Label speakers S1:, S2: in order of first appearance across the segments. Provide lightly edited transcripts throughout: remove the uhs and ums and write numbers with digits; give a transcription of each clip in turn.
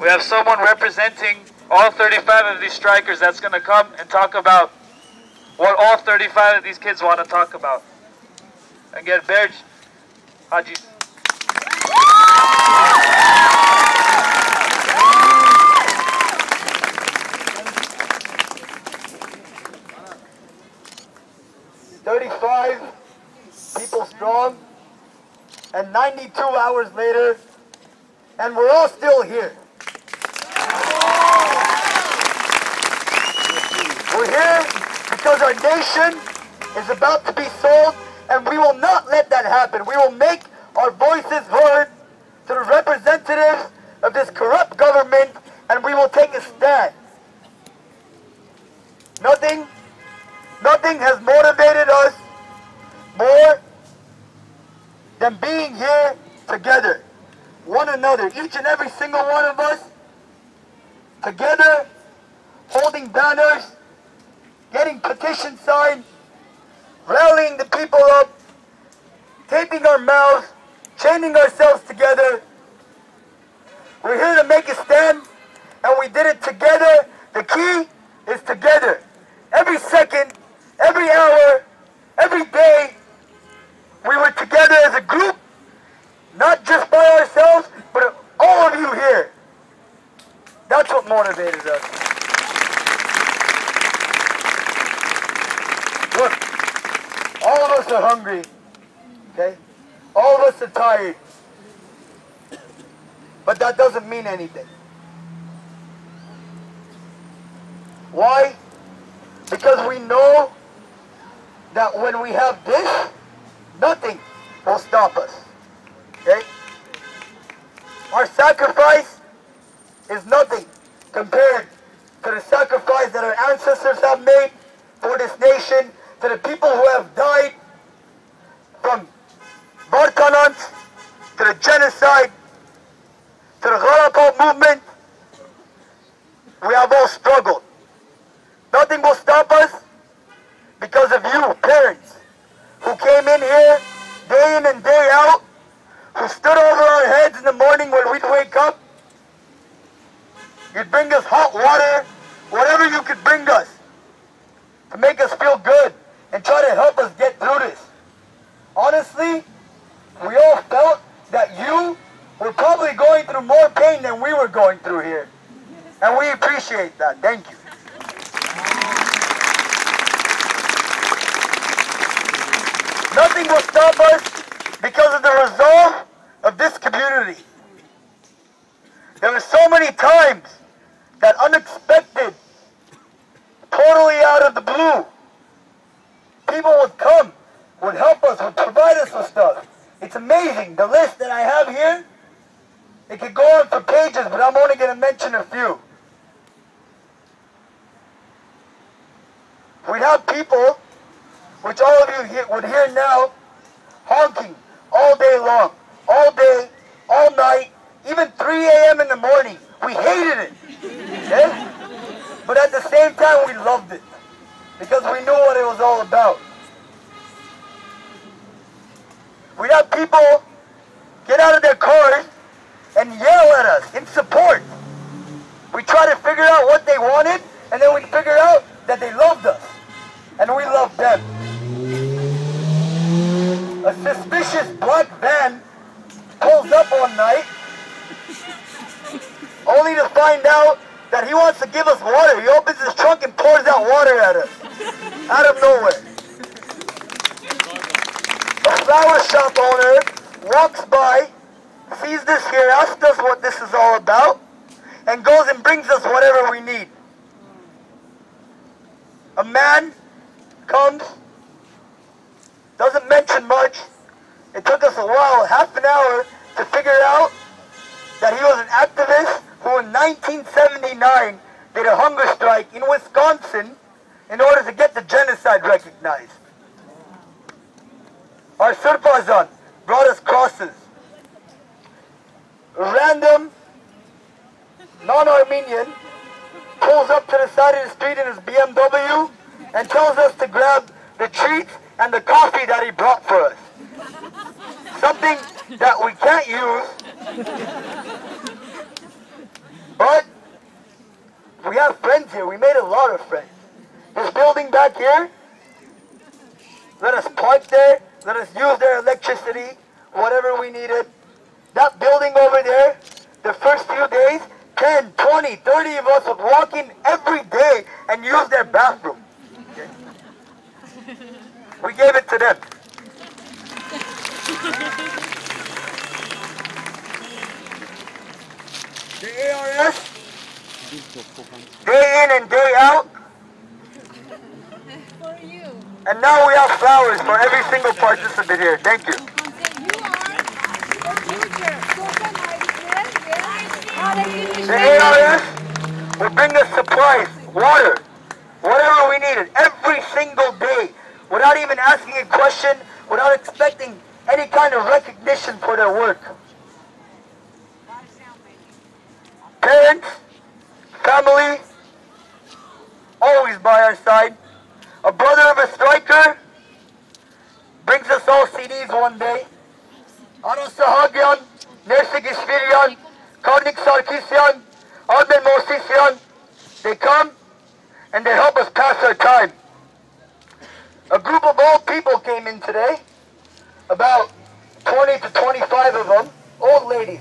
S1: We have someone representing all 35 of these strikers that's going to come and talk about what all 35 of these kids want to talk about. And get Berj Haji.
S2: People strong, and 92 hours later, and we're all still here. We're here because our nation is about to be sold, and we will not let that happen. We will make our voices heard to the representatives of this corrupt government, and we will take a stand. Nothing has motivated us more than being here together, one another, each and every single one of us, together, holding banners, getting petitions signed, rallying the people up, taping our mouths, chaining ourselves together. We're here to make a stand, and we did it together. The key is together. Every second, every hour, every day, we were together as a group, not just by ourselves, but all of you here. That's what motivated us. Look, all of us are hungry, okay? All of us are tired. But that doesn't mean anything. Why? Because we know that when we have this, nothing will stop us. Okay? Our sacrifice is nothing compared to the sacrifice that our ancestors have made for this nation, to the people who have died from Barkanant, to the genocide, to the Ghalapot movement. We have all struggled. Nothing will stop us because of you, parents, who came in here day in and day out, who stood over our heads in the morning when we'd wake up. You'd bring us hot water, whatever you could bring us, to make us feel good and try to help us get through this. Honestly, we all felt that you were probably going through more pain than we were going through here. And we appreciate that. Thank you. Nothing will stop us because of the resolve of this community. There were so many times that unexpected, totally out of the blue, people would come, would help us, would provide us with stuff. It's amazing. The list that I have here, it could go on for pages, but I'm only going to mention a few. We'd have people, which all of you would hear now, honking all day long, all day, all night, even 3 a.m. in the morning. We hated it, okay? But at the same time, we loved it, because we knew what it was all about. We'd have people get out of their cars and yell at us in support. We try to figure out what they wanted, and then we figure out that they loved us, and we loved them. A suspicious black van pulls up one night, only to find out that he wants to give us water. He opens his trunk and pours out water at us, out of nowhere. A flower shop owner walks by, sees this here, asks us what this is all about, and goes and brings us whatever we need. A man comes, doesn't mention much. It took us a while, half an hour, to figure out that he was an activist who in 1979 did a hunger strike in Wisconsin in order to get the genocide recognized. Our Surpazan brought us crosses. A random non-Armenian pulls up to the side of the street in his BMW and tells us to grab the treats and the coffee that he brought for us. Something that we can't use friends here. We made a lot of friends. This building back here, let us park there, let us use their electricity, whatever we needed. That building over there, the first few days, 10, 20, 30 of us would walk in every day and use their bathroom. Okay? We gave it to them. The ARS, day in and day out.
S3: For you.
S2: And now we have flowers for every single participant here. Thank you. The ARS will bring us supplies, water, whatever we needed, every single day, without even asking a question, without expecting any kind of recognition for their work. Parents, family, always by our side. A brother of a striker brings us all CDs one day. Aras Sahagyan, Nersik Ishvirian, Karnik Sarkisyan, Armen Mosisyan, they come and they help us pass our time. A group of old people came in today, about 20 to 25 of them, old ladies.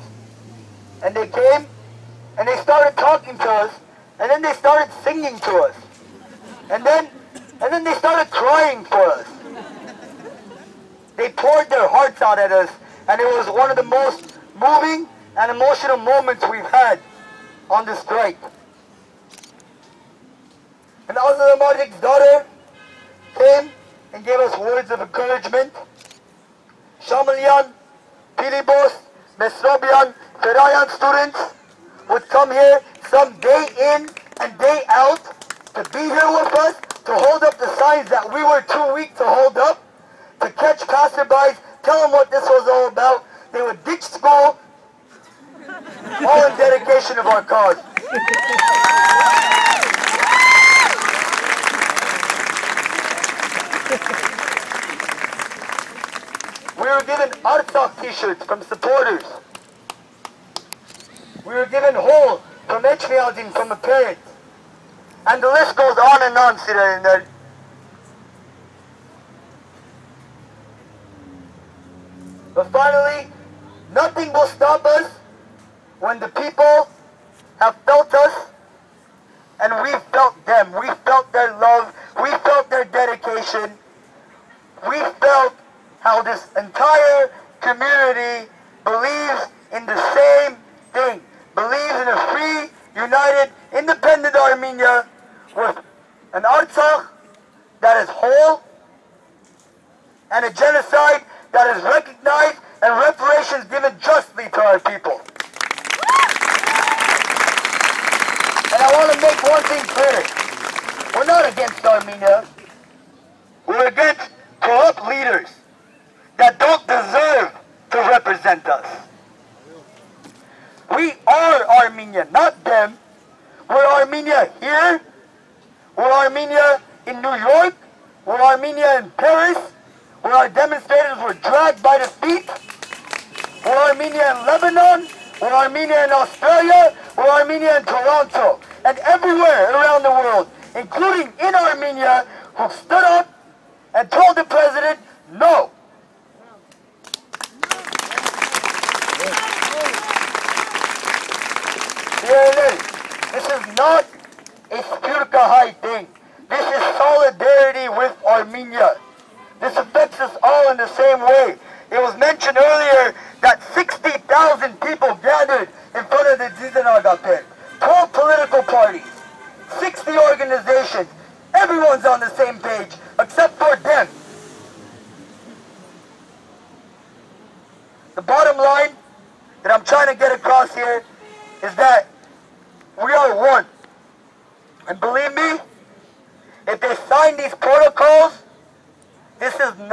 S2: And they came and they started talking to us, and then they started singing to us. And then they started crying for us. They poured their hearts out at us, and it was one of the most moving and emotional moments we've had on the strike. And Azad Amadik's daughter came and gave us words of encouragement. Shamalian, Pilibos, Mesrobian, Ferayan students would come here some day in and day out to be here with us, to hold up the signs that we were too weak to hold up, to catch passerbys, tell them what this was all about. They would ditch school, all in dedication of our cause. We were given Artsakh t-shirts from supporters. We were given whole from Echmialdin from a parent. And the list goes on and on, Sirayender. But finally, nothing will stop us when the people have felt us and we felt them. We felt their love. We felt their dedication. We felt how this entire community believes in the same thing. Believes in a free, united, independent Armenia with an Artsakh that is whole and a genocide that is recognized and reparations given justly to our people. And I want to make one thing clear. We're not against Armenia. We're against corrupt leaders that don't deserve to represent us. We are Armenia, not them. We're Armenia here. We're Armenia in New York. We're Armenia in Paris, where our demonstrators were dragged by the feet. We're Armenia in Lebanon. We're Armenia in Australia. We're Armenia in Toronto. And everywhere around the world, including in Armenia, who stood up and told the president, no. This is not a Spurka high thing. This is solidarity with Armenia. This affects us all in the same way. It was mentioned earlier that 60,000 people gathered in front of the Zizanaga pit. 12 political parties, 60 organizations. Everyone's on the same page except for them. The bottom line that I'm trying to get across here is that we are one. And believe me, if they sign these protocols, this is not